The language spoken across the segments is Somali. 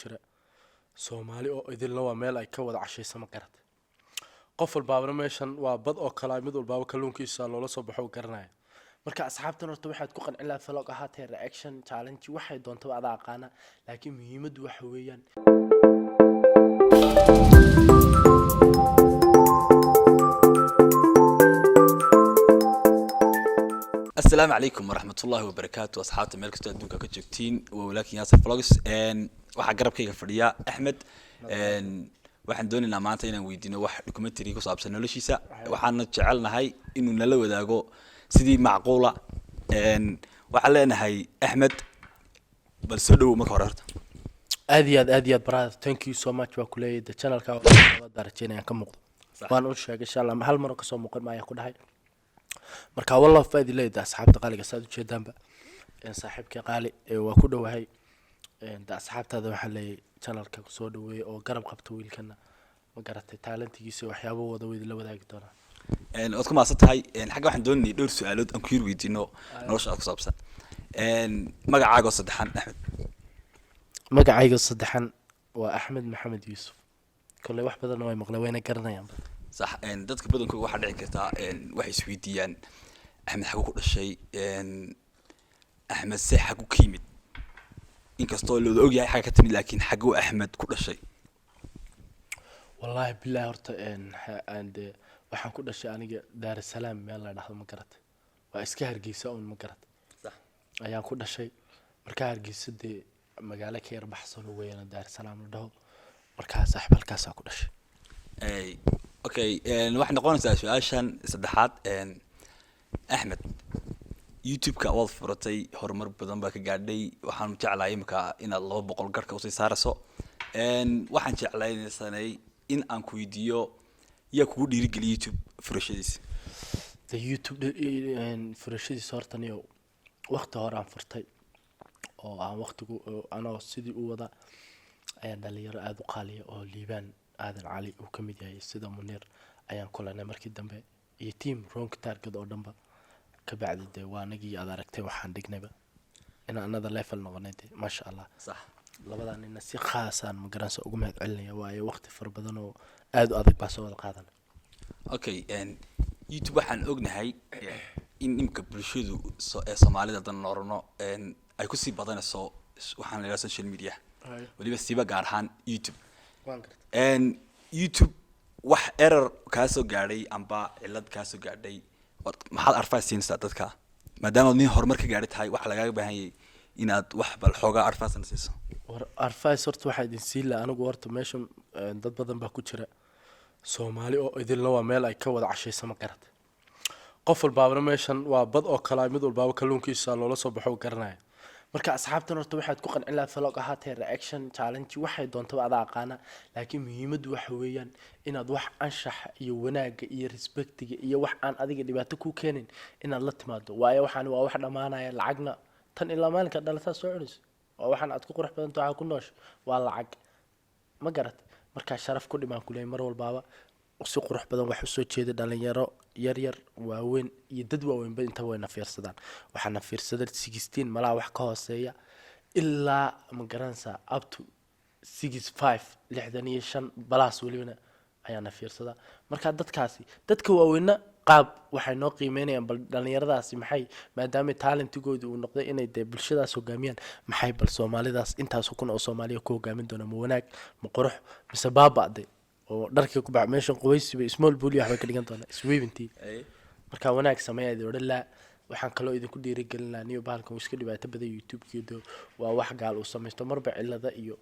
jira Soomaali oo idinla waa meel ay ka wada cashayso ma garata qof walbaaba meeshan waa bad oo kala mid walbaaba kalluunkiisa loola soo baxo garanaya marka asxaabtan horta waxaad ku qancin lahaa vlog ahaatee reaction challenge waxay doonto aad aqaana laakiin muhiimadu waxa weeyaan السلام عليكم ورحمة الله وبركاته أصحاب ملك تدوك كجوتين ولكن ياسر فلوجز waxaa garabkayga fadhiya Axmed waxaan doonaynaa maanta inaan weydiino wax documentary ku saabsan noloshiisa waxaan jecelnahay inuu nala wadaago sidii macquula waxaan leenahay Axmed bal soo dhaw marka hore horta aad iyo aad brother thank you so much waa kuleeyay channelka oo darajeenayaan ka muuqdo waan u sheegay insha Allah hal mar ka soo muuqan ma ayaa ku dhahay marka wallahi faadi leeyahay asxaabta qaaliga saad u jeedaanba saaxiibkii qaali waa ku dhawahay asxaabtaada waxa la channelka soo dhaweeyay oo garab qabto wiilkana ma garatay talentigiisa waxyaabo wada weyd la wadaagi doona waad ku maasantahay xagga waxaan doonay dhowr su'aalood aan ku yir weydiino nolosha ku saabsan magacaaga saddexan Axmed magacayga saddexan waa Axmed Maxamed Yuusuf kulay wax badan oo ay maqlay wayna garanayaan صح dadka badankooda waxa dhici karta waxay isweydiiyaan Axmed xagu ku dhashay Axmed se xagu ka yimid inkastoo loo og yahay xaga ka timid laakiin xagu Axmed ku dhashay wallahi billahi horta waxaan ku dhashay aniga Dar es Salaam meel la dhaxdo ma garatay waa iska Hargeysa oo ma garatay صح ayaan ku dhashay marka Hargeysa magaalo ka yar baxsan weeyaan Dar es Salaam la dhaho marka saaxiibkaas ku dhashay okay waxaan noqonaysaa su'aashan saddexaad Axmed YouTube ka wad furatay horumar badan baa ka gaadhay waxaan jeclahay imka inaad 200 garka u sii saarayso waxaan jeclaynaynay in aan ku weydiiyo yaa kugu dhiirigeliyo YouTube furashadiisa YouTube furashadiisa horta niyo waqti hore aan furtay oo aan waqtigu anoo sidii u wada ayaan dhalinyaro aad u qaaliya oo liibaan aadan cali uu ka mid yahay sida Munir ayaan kulanay markii dambe iyo team Wrong Target oo dhanba ka bacdi waanagii aad aragtay waxaan dhignayba in another level noqonay ma sha Allah صح labadan in si khaas ah ma garanayso ugu mahad celinaya waayo waqti far badan oo aad u adag baa soo wada qaadan okay YouTube waxaan ognahay in imka bulshadu Soomaalida dan noorno ay ku sii badanayso waxaan leeyahay social media waliba siiba gaar ahaan YouTube YouTube wax error ka soo gaadhay amba cilad ka soo gaadhay maxaad arfaysiinaysaa dadka maadaama nin horumar ka gaadhay tahay wax laga baahan yahay inaad wax bal xoogaa arfaysanayso war arfays horta waxa idin siila anigu horta meesha dad badan baa ku jira Soomaali oo idinla waa meel ay ka wada cashayso ma garatay qof walbaaba meeshan waa bad oo kala mid walbaaba kalluunkiisa loola soo baxo garanaya marka asxaabtan horta waxaad ku qancin lahaa vlog ahaatee reaction challenge waxay doonto aad aqaana laakiin muhiimadu waxa weeyaan inaad wax anshax iyo wanaaga iyo respectiga iyo wax aan adiga dhibaato ku keenin inaad la timaado waayo waxaan waa wax dhamaanaya lacagna tan ilaa maalinka dhalata soo cunayso waa waxaan aad ku qurux badan tahay ku noosh waa lacag ma garat marka sharaf ku dhimaan kulay mar walbaaba si qurux badan wax u soo jeeda dhalinyaro yar waaweyn iyo dad waaweyn ba inta wayna fiirsadaan waxaana fiirsaday 16 malaa wax ka hooseeya ilaa ma garanaysa up to 65 65 balaas walibana ayaana fiirsada marka dadka waaweyna qaab waxay noo qiimeynayaan bal dhalinyaradaasi maxay maadaama talentigoodu uu noqday inay bulshadaas hogaamiyaan maxay bal Soomaalidaas intaas kun oo Soomaaliya ku hogaamin doona ma wanaag ma qurux mise baaba'day oo dharkii ku baax meesha qoysiba small bully waxba ka dhigan doona isweebintii marka wanaag sameeyay odhala waxaan kale oo idinku dhiirigelinaa niyo bahalkan uu iska dhibaato badan YouTube-keedo waa wax gaal uu sameesto marba cilada iyo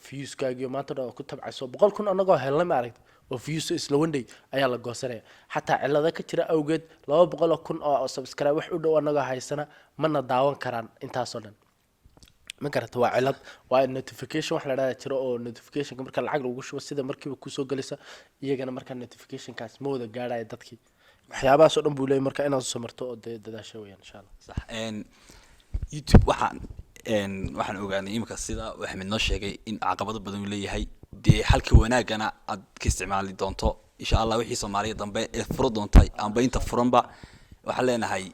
views-kaaga maanta oo ku tabcayso 100 kun anagoo helnay ma aragtay oo views isla wanday ayaa la goosanaya xataa cilada ka jira awgeed 200 kun oo subscribe wax u dhow anagoo haysana mana daawan karaan intaas oo dhan ma garata waa cilad waa notification wax la dhahay jiro oo notification marka lacag lagu shubo sida markiiba ku soo galaysa iyagana marka notification kaas ma wada gaadhay dadkii waxyaabahaas oo dhan buu leeyahay marka inaad soo marto oo dadaasho weeyaan insha Allah صح YouTube waxaan ogaanay imka sida Axmed noo sheegay in caqabado badan uu leeyahay halka wanaagana aad ka isticmaali doonto insha Allah wixii Soomaaliya dambe ee furo doontay amba inta furanba waxa leenahay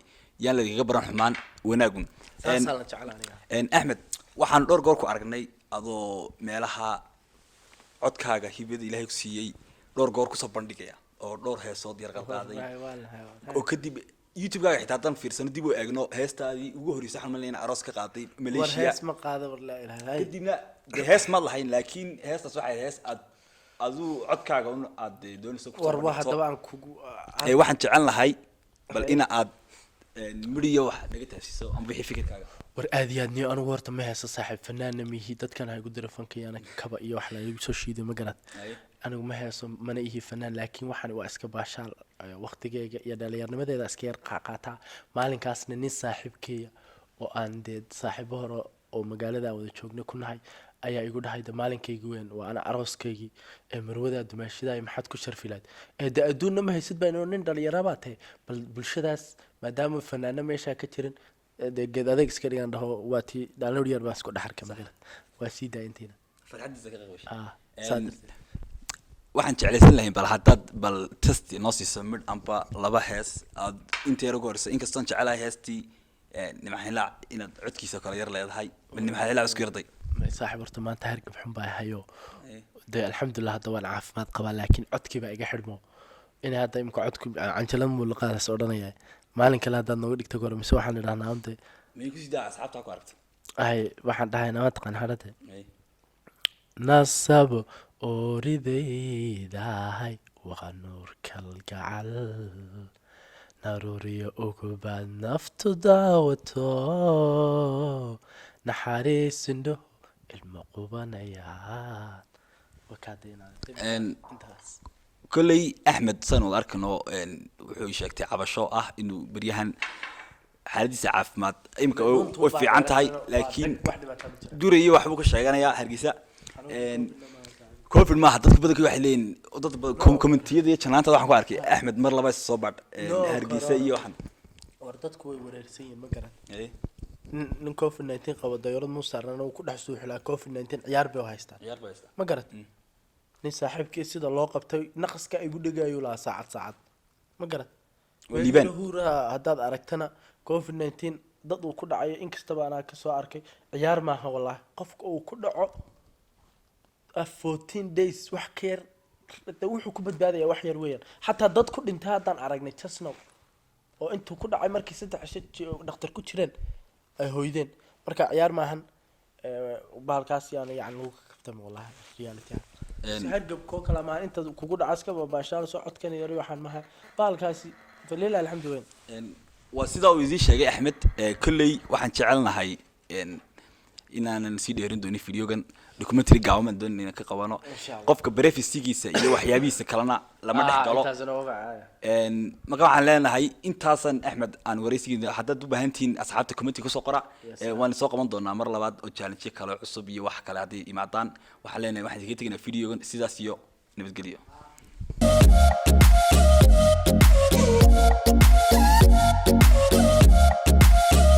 yaan la iga baran xumaan wanaagun saasaan la jeclaan Axmed waxaan dhowr goor ku aragnay adoo meelaha codkaaga hibada ilaahay ku siiyey dhowr goor kusoo bandhigaya oo dhowr heesood yar qaaday oo kadib youtube-gaaga xitaa haddaan fiirsano dib u eegno heestaadii ugu horreysay waxaan malayna aroos ka qaaday war Malaysia hees ma qaada war laa ilaaha kadibna dee hees ma lahayn laakiin heestaas waxay hees aad aduu codkaaga un aad doonayso ku war waa haddaba aan kugu waxaan jecel lahay bal ina aad midhiyo wax naga taasiso ama wixii fikirkaaga war aad iyo aad niyo anigu horta ma heeso saaxiib fanaanna mihi dadkan ha igu dira fankayana kaba iyo wax lagu soo shiiday ma garad anigu ma heeso mana ihi fanaan laakiin waxaan waa iska baashaal waqtigeyga iyo dhalinyarnimadeeda iska yar qaataa maalinkaasna nin saaxiibkeeya oo aan dee saaxiibo hore oo magaalada wada joogna ku nahay ayaa igu dhahay de maalinkayga weyn waa ana arooskaygii ee marwada dumaashidaay maxaad ku sharfilaad de adduunna ma haysid baa inuu nin dhalinyaro baa tahay bal bulshadaas maadaama fanaano meeshaa ka jirin dee geed adeeg iska dhigan dhaho waa tii dhaalnowr yar baa isku dhaxarka magaalada waa sii daayintiina farxadiisa ka qaybgashay saa darteed waxaan jeclaysan lahayn bal haddaad bal test noo siiso midh amba laba hees aad inta yar ugu horeysa inkastoon jecelahay heestii nimxilaac inaad codkiisa kale yar leedahay bal nimxilaac isku yarday saaxiib horta maanta hargab xun baa hayo dee alxamdulilah hadda waan caafimaad qabaa laakiin codkii baa iga xidhmo inay hadda imka codku canjalada muulaqaadaas odhanaya maalin kale haddaad nooga dhigta gore mise waxaan idhahnaa unte may ku sidaa asxaabtaa ku aragta ay waxaan dhahay nama taqaan hadhade nasabo ooridaydahay waa nuur kalgacal naruuriyo ugubaad naftu daawato naxariisindho ilmo qubanayaan kolley axmed san wad arkano wuxuu sheegtay cabasho ah inuu beryahan xaaladiisa caafimaad imika way fiican tahay laakiin dura iyo waxbuu ka sheeganayaa hargeysa covid maaha dadka badanka waxay leeyihin dad badan commentiyada iyo janaantada waxaan ku arkay axmed mar laba soo badh hargeysa iyo waxaan war dadku way wareersan yihiin ma garan nin covid 19 qabo dayarad muusarna uu ku dhex suuxilaa covid 19 ciyaar bay haystaan ma garan nin saaxiibkii sida loo qabtay naqaska ay ugu dhagayo la saacad ma garan waliban haddaad aragtana covid 19 dad uu ku dhacayo inkastaba anaa ka soo arkay ciyaar maaha wallahi qofka uu ku dhaco 14 days wax ka yar wuxuu ku badbaadaya wax yar weeyaan xataa dad ku dhintay haddaan aragnay jasnow oo intuu ku dhacay markii 3 cisho dhakhtar ku jireen ay hooydeen marka ciyaar maahan baalkaas yani lagu kabtamo wallahi reality hargab koo kala maahan inta kugu dhacaska baashaal soo codkan yar waxaan maaha baalkaasi falilah alxamdulilah waa sida uu idin sheegay axmed kulley waxaan jecelnahay inaanan sii dheerin doonin videogan documentary gaaban doonayna ka qabano qofka privacy-giisa iyo waxyaabihiisa kalena lama dhex galo marka waxaan leenahay intaasan axmed aan wareysigiina haddaad u baahantihiin asxaabta community kusoo qora waan soo qaban doonaa mar labaad oo challenge kale cusub iyo wax kale haddii imaadaan waxaan leenahay waxaan iskaga tegaynaa videogan sidaas iyo nabadgelyo